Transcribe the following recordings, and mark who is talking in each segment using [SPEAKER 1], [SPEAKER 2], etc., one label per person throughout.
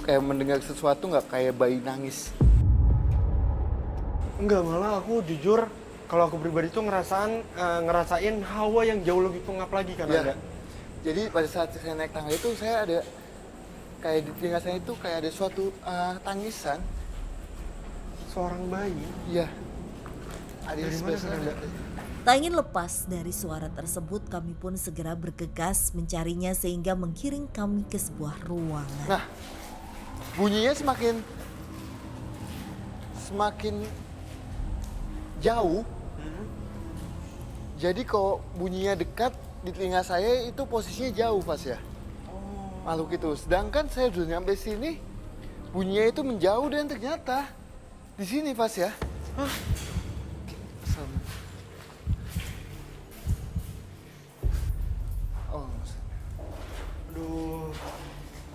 [SPEAKER 1] kayak mendengar sesuatu nggak kayak bayi nangis?
[SPEAKER 2] Enggak, malah aku jujur kalau aku pribadi tuh ngerasain hawa yang jauh lebih pengap lagi kan
[SPEAKER 1] Ya.
[SPEAKER 2] ada.
[SPEAKER 1] Jadi pada saat saya naik tangga itu saya ada kayak di telinga saya itu kayak ada suatu tangisan.
[SPEAKER 2] Seorang bayi.
[SPEAKER 1] Iya. Ada di
[SPEAKER 2] Dari mana
[SPEAKER 1] sebelah
[SPEAKER 2] kan
[SPEAKER 1] sana.
[SPEAKER 2] ada?
[SPEAKER 3] Tak ingin lepas dari suara tersebut, kami pun segera bergegas mencarinya sehingga menggiring kami ke sebuah ruangan.
[SPEAKER 1] Nah, bunyinya semakin jauh. Jadi kalau bunyinya dekat di telinga saya itu posisinya jauh pas ya. Makhluk itu. Sedangkan saya sudah nyampe sini, bunyinya itu menjauh dan ternyata di sini pas ya. Hah? Sama. Oh,
[SPEAKER 2] Aduh.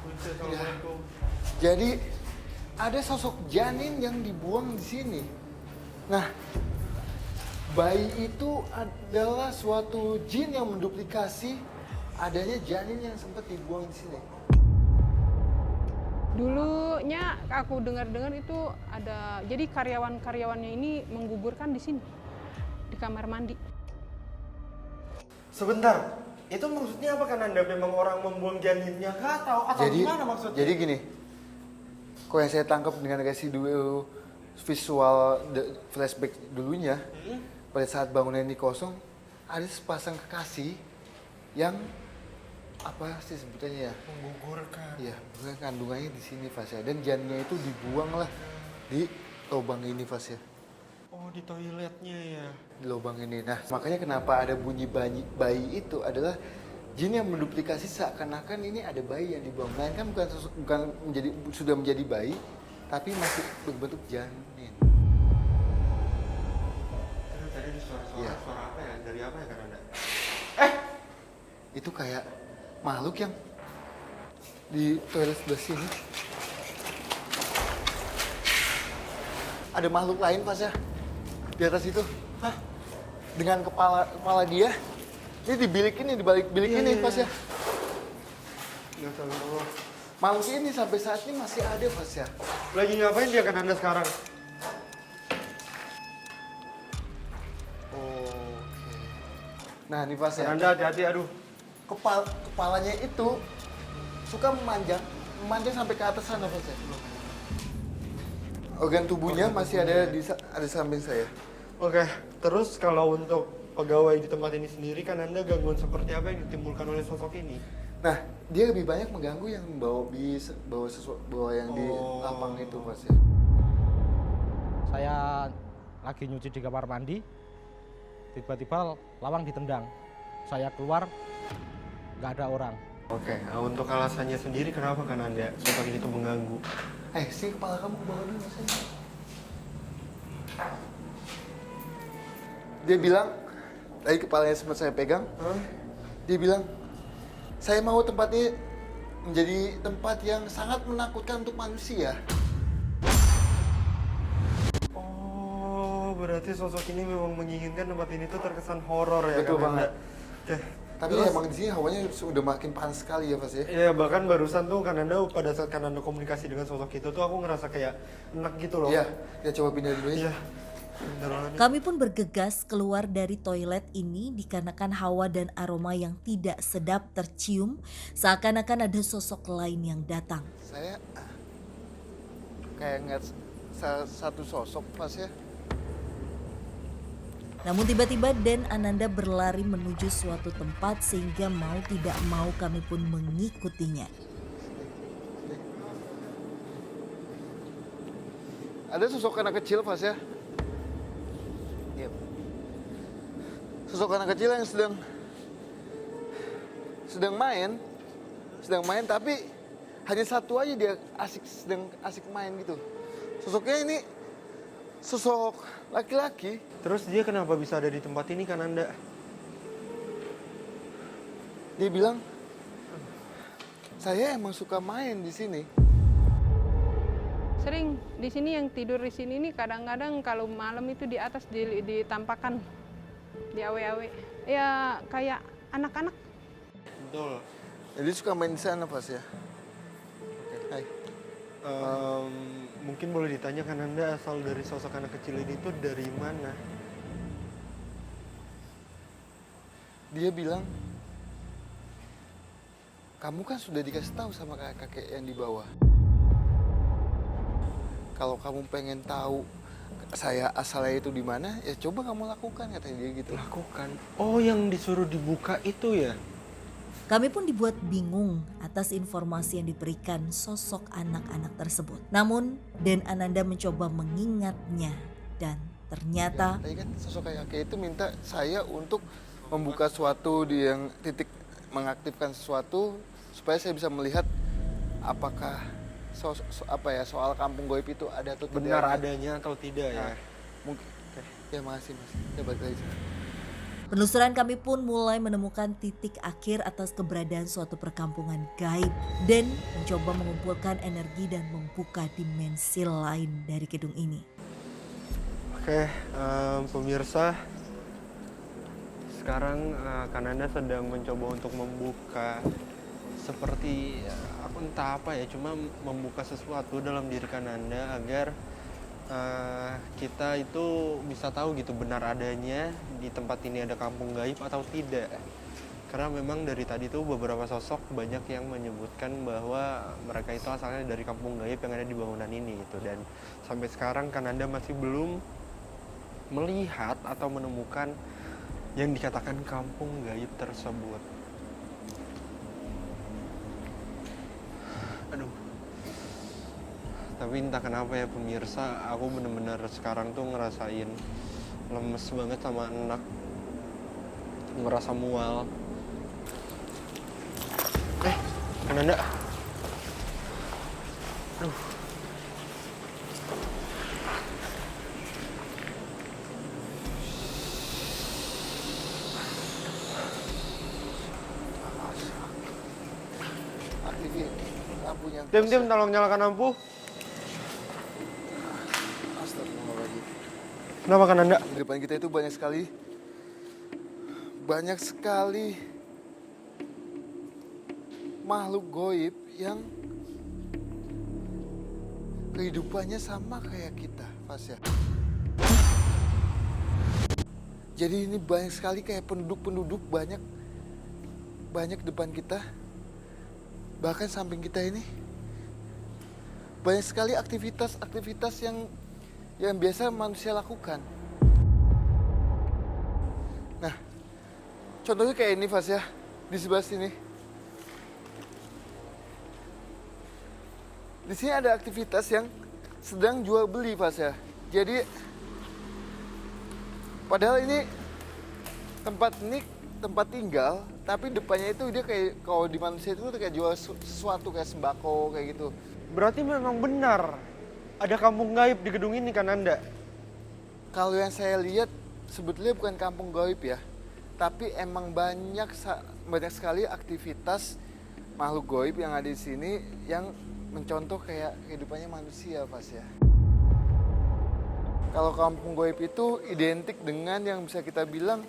[SPEAKER 2] Kunci, assalamualaikum.
[SPEAKER 1] jadi ada sosok janin yang dibuang di sini. Nah, bayi itu adalah suatu jin yang menduplikasi adanya janin yang sempat dibuang di sini.
[SPEAKER 4] Dulunya aku dengar-dengar itu ada, jadi karyawan-karyawannya ini menggugurkan di sini, di kamar mandi.
[SPEAKER 2] Sebentar. Itu maksudnya apa kan Anda memang orang membuang janinnya kah atau gimana maksudnya?
[SPEAKER 1] Jadi gini, kok yang saya tangkap dengan residu visual flashback dulunya, pada saat bangunan ini kosong, ada sepasang kekasih yang apa sih sebutannya ya?
[SPEAKER 2] Menggugurkan.
[SPEAKER 1] Iya, bukan kandungannya di sini Fasya, dan janinnya itu dibuang lah di lubang ini Fasya,
[SPEAKER 2] Oh, di toiletnya ya.
[SPEAKER 1] di lubang ini. Nah, makanya kenapa ada bunyi bayi itu adalah jin yang menduplikasi seakan-akan ini ada bayi yang dibuang. Nah, kan bukan sudah menjadi bayi, tapi masih berbentuk janin.
[SPEAKER 2] Aduh, tadi ada suara-suara
[SPEAKER 1] Iya.
[SPEAKER 2] suara apa ya? Dari apa ya kan Anda?
[SPEAKER 1] Itu kayak makhluk yang di toilet sebelah sini. Ada makhluk lain pas ya di atas itu. Hah? Dengan kepala dia. Ini di bilik ini, di balik bilik ini pas ya.
[SPEAKER 2] Ya Allah.
[SPEAKER 1] Makhluk ini sampai saat ini masih ada pas ya.
[SPEAKER 2] Lagi ngapain dia kan Anda sekarang?
[SPEAKER 1] Oke. Nah, ini pas ya.
[SPEAKER 2] Kan Anda hati-hati, aduh.
[SPEAKER 1] Kepalanya itu suka memanjang sampai ke atas sana pas ya. Organ tubuhnya masih ada di samping saya.
[SPEAKER 2] Oke, terus kalau untuk pegawai di tempat ini sendiri kan Anda gangguan seperti apa yang ditimbulkan oleh sosok ini?
[SPEAKER 1] Nah, dia lebih banyak mengganggu yang bawa bis, bawa yang di lapang itu pas ya.
[SPEAKER 5] Saya lagi nyuci di kamar mandi, tiba-tiba lawang ditendang. Saya keluar, nggak ada orang.
[SPEAKER 2] Oke, nah untuk alasannya sendiri kenapa kan Anda sosok ini tuh mengganggu?
[SPEAKER 1] Sini kepala kamu ke bawah dulu saya. Dia bilang, tadi kepalanya sempat saya pegang. Dia bilang, saya mau tempat ini menjadi tempat yang sangat menakutkan untuk manusia.
[SPEAKER 2] Oh, berarti sosok ini memang menginginkan tempat ini tuh terkesan horor ya?
[SPEAKER 1] Betul
[SPEAKER 2] kan,
[SPEAKER 1] banget.
[SPEAKER 2] Anda? Oke.
[SPEAKER 1] Tapi
[SPEAKER 2] Terus-
[SPEAKER 1] emang di sini hawanya sudah makin panas sekali ya, Mas ya.
[SPEAKER 2] Iya, bahkan barusan tuh kan Anda pada saat kan Anda komunikasi dengan sosok itu tuh aku ngerasa kayak enak gitu loh.
[SPEAKER 1] Iya, kita coba pindah dulu ya.
[SPEAKER 2] Iya. Bentar banget nih.
[SPEAKER 3] Kami pun bergegas keluar dari toilet ini dikarenakan hawa dan aroma yang tidak sedap tercium, seakan-akan ada sosok lain yang datang.
[SPEAKER 1] Saya kayak ngeliat satu sosok pas ya.
[SPEAKER 3] Namun tiba-tiba Den Ananda berlari menuju suatu tempat sehingga mau tidak mau kami pun mengikutinya.
[SPEAKER 1] Ada sosok anak kecil pas ya. Iya. Sosok anak kecil yang sedang main tapi hanya satu aja dia sedang asik main gitu. Sosoknya ini sosok laki-laki.
[SPEAKER 2] Terus dia kenapa bisa ada di tempat ini kan Anda?
[SPEAKER 1] Dia bilang, saya emang suka main di sini.
[SPEAKER 4] Sering di sini yang tidur di sini nih kadang-kadang kalau malam itu di atas ditampakkan di awe-awe. Ya kayak anak-anak.
[SPEAKER 2] Betul.
[SPEAKER 1] Jadi suka main di sana pas ya. Oke. Hai.
[SPEAKER 2] Mungkin boleh ditanyakan Anda asal dari sosok anak kecil ini tuh dari mana?
[SPEAKER 1] Dia bilang, kamu kan sudah dikasih tahu sama kakek yang di bawah. Kalau kamu pengen tahu saya asalnya itu di mana, ya coba kamu lakukan, kata dia gitu.
[SPEAKER 2] Lakukan. Oh, yang disuruh dibuka itu ya?
[SPEAKER 3] Kami pun dibuat bingung atas informasi yang diberikan sosok anak-anak tersebut. Namun, Den Ananda mencoba mengingatnya dan ternyata
[SPEAKER 1] Tadi kan sosok kakek itu minta saya untuk membuka suatu di yang titik mengaktifkan sesuatu supaya saya bisa melihat apakah soal kampung goib itu ada atau tidak.
[SPEAKER 2] Benar adanya atau tidak ya?
[SPEAKER 1] Mungkin. Ya makasih mas. Ya balik lagi.
[SPEAKER 3] penelusuran kami pun mulai menemukan titik akhir atas keberadaan suatu perkampungan gaib dan mencoba mengumpulkan energi dan membuka dimensi lain dari gedung ini.
[SPEAKER 2] Oke, pemirsa, sekarang Kananda sedang mencoba untuk membuka seperti aku entah apa ya, cuma membuka sesuatu dalam diri Kananda agar kita itu bisa tahu gitu benar adanya di tempat ini ada kampung gaib atau tidak. Karena memang dari tadi tuh beberapa sosok banyak yang menyebutkan bahwa mereka itu asalnya dari kampung gaib yang ada di bangunan ini gitu. Dan sampai sekarang Kananda masih belum melihat atau menemukan yang dikatakan kampung gaib tersebut. Aduh. Tapi entah kenapa ya pemirsa, aku bener-bener sekarang tuh ngerasain lemes banget sama anak. Ngerasa mual. Kananda. Aduh.
[SPEAKER 1] Aktifin lampunya.
[SPEAKER 2] Tim, tolong nyalakan lampu.
[SPEAKER 1] Astagfirullahaladzim.
[SPEAKER 2] Kenapa Kananda?
[SPEAKER 1] Di depan kita itu banyak sekali makhluk goib yang kehidupannya sama kayak kita, Fasya. Jadi ini banyak sekali kayak penduduk banyak depan kita. Bahkan samping kita ini banyak sekali aktivitas yang biasa manusia lakukan. Nah, contohnya kayak ini, Fas, ya, di sebelah sini. Di sini ada aktivitas yang sedang jual beli, Fas, ya. Jadi, padahal ini tempat tinggal, tapi depannya itu dia kayak, kalau di manusia itu kayak jual sesuatu kayak sembako kayak gitu.
[SPEAKER 2] Berarti memang benar ada kampung gaib di gedung ini Kananda.
[SPEAKER 1] Kalau yang saya lihat sebetulnya bukan kampung gaib ya, tapi emang banyak sekali aktivitas makhluk gaib yang ada di sini yang mencontoh kayak kehidupannya manusia, Pas, ya. Kalau kampung gaib itu identik dengan yang bisa kita bilang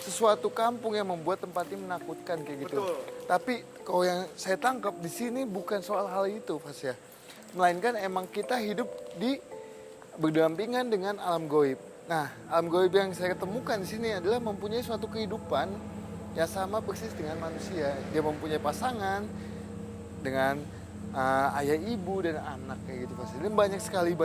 [SPEAKER 1] sesuatu kampung yang membuat tempat ini menakutkan kayak gitu.
[SPEAKER 2] Betul.
[SPEAKER 1] Tapi kalau yang saya tangkap di sini bukan soal hal itu, Pas, ya. Melainkan emang kita hidup berdampingan dengan alam gaib. Nah, alam gaib yang saya ketemukan di sini adalah mempunyai suatu kehidupan yang sama persis dengan manusia. Dia mempunyai pasangan dengan ayah, ibu, dan anak kayak gitu, Pas. Dan banyak sekali.